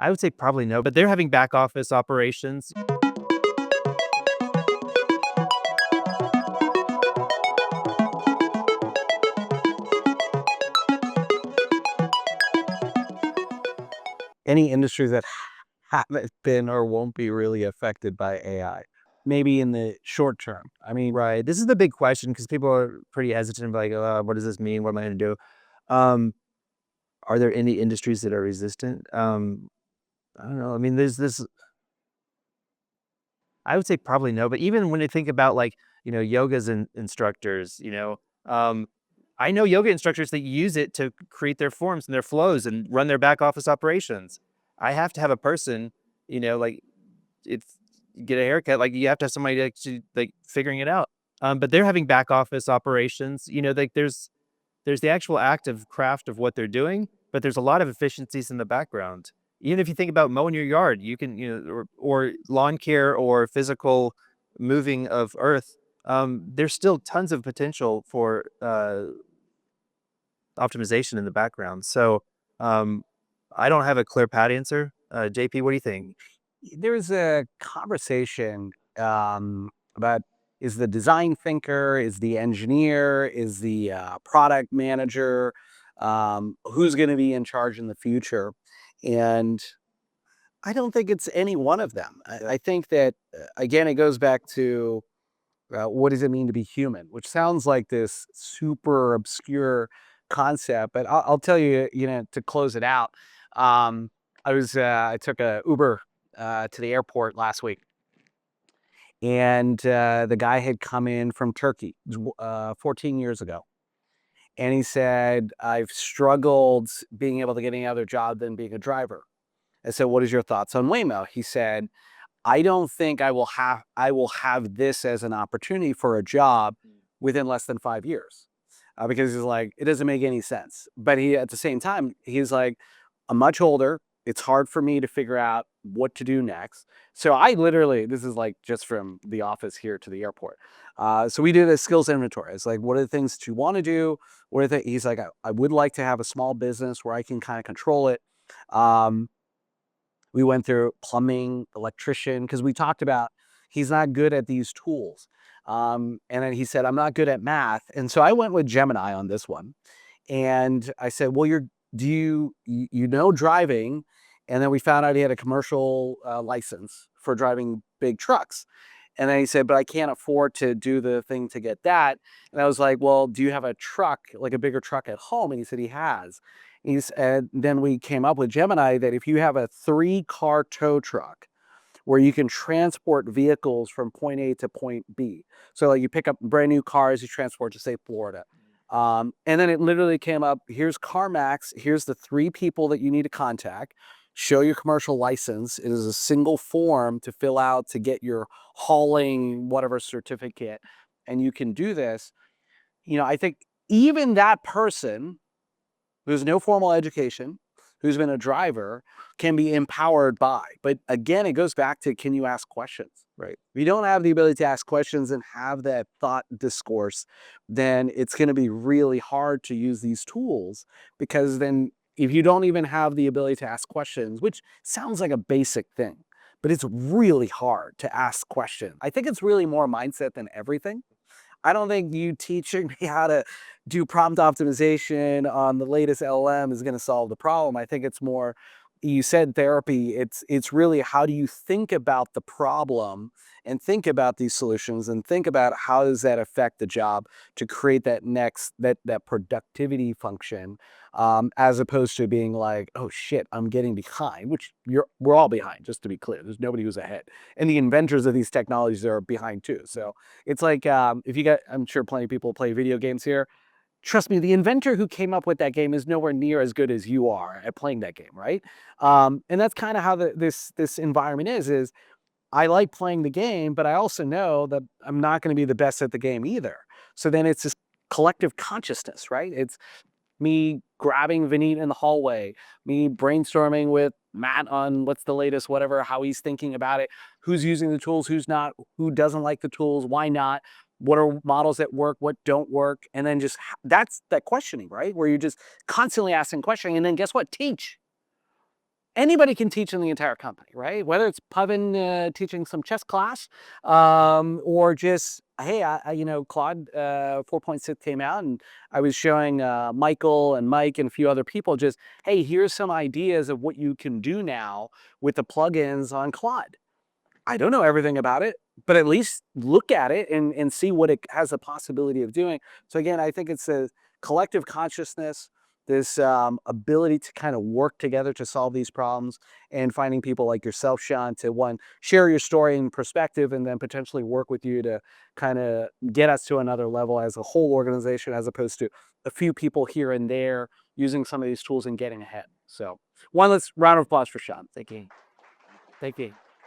I would say probably no, but they're having back office operations. Any industries that haven't been or won't be really affected by AI, maybe in the short term. I mean, Right. This is the big question because people are pretty hesitant, like, what does this mean? What am I going to do? Um, are there any industries that are resistant? I don't know. I mean, there's this, I would say probably no, but even when you think about like, yoga's instructors, I know yoga instructors that use it to create their forms and their flows and run their back office operations. I have to have a person, like if you get a haircut, like you have to have somebody actually like figuring it out. But they're having back office operations, like there's the actual act of craft of what they're doing, but there's a lot of efficiencies in the background. Even if you think about mowing your yard, you can, or lawn care or physical moving of earth, there's still tons of potential for optimization in the background. So um, I don't have a clear pat answer. JP, what do you think? there's a conversation about is the design thinker, is the engineer, is the product manager, who's going to be in charge in the future? And I don't think it's any one of them. I think that, again, it goes back to what does it mean to be human, which sounds like this super obscure concept. But I'll tell you, to close it out, I took a Uber to the airport last week, and the guy had come in from Turkey 14 years ago. And he said, I've struggled being able to get any other job than being a driver. I said, what is your thoughts on Waymo? He said, I don't think I will have this as an opportunity for a job within less than 5 years, because he's like, it doesn't make any sense. But he, at the same time, he's like, I'm much older. It's hard for me to figure out what to do next. So I literally, this is like just from the office here to the airport. So we did a skills inventory. It's like, what are the things that you want to do? What are the, he's like, I would like to have a small business where I can kind of control it. Um, we went through plumbing, electrician, because we talked about he's not good at these tools. And then he said, I'm not good at math. And so I went with Gemini on this one. And I said, well, do you know driving? And then we found out he had a commercial license for driving big trucks. And then he said, but I can't afford to do the thing to get that. And I was like, well, do you have a truck, like a bigger truck at home? And he said he has. And then we came up with Gemini that if you have a 3-car tow truck where you can transport vehicles from point A to point B. So like you pick up brand new cars, you transport to say Florida. And then it literally came up, here's CarMax, here's the 3 people that you need to contact. Show your commercial license. It is a single form to fill out to get your hauling whatever certificate. And you can do this. I think even that person who's no formal education, who's been a driver, can be empowered by. But again, it goes back to, can you ask questions? Right. If you don't have the ability to ask questions and have that thought discourse, then it's going to be really hard to use these tools, because then if you don't even have the ability to ask questions, which sounds like a basic thing, but it's really hard to ask questions. I think it's really more mindset than everything. I don't think you teaching me how to do prompt optimization on the latest LLM is going to solve the problem. I think it's more, you said therapy, it's really how do you think about the problem and think about these solutions and think about how does that affect the job to create that productivity function, as opposed to being like, oh shit, I'm getting behind, which we're all behind, just to be clear. There's nobody who's ahead. And the inventors of these technologies are behind too. So it's like, if you got, I'm sure plenty of people play video games here. Trust me, the inventor who came up with that game is nowhere near as good as you are at playing that game, right? And that's kind of how this environment is. I like playing the game, but I also know that I'm not going to be the best at the game either. So then it's this collective consciousness, right? It's me grabbing Vineet in the hallway, me brainstorming with Matt on what's the latest, whatever, how he's thinking about it, who's using the tools, who's not, who doesn't like the tools, why not, what are models that work, what don't work, and then just that's that questioning, right? Where you're just constantly asking questioning, and then guess what? Teach. anybody can teach in the entire company, right? Whether it's Pavan teaching some chess class, or just, hey, Claude 4.6 came out, and I was showing Michael and Mike and a few other people just, hey, here's some ideas of what you can do now with the plugins on Claude. I don't know everything about it, but at least look at it and see what it has a possibility of doing. So again, I think it's a collective consciousness, this ability to kind of work together to solve these problems, and finding people like yourself, Sean, to one, share your story and perspective, and then potentially work with you to kind of get us to another level as a whole organization, as opposed to a few people here and there using some of these tools and getting ahead. So one last round of applause for Sean. Thank you. Thank you.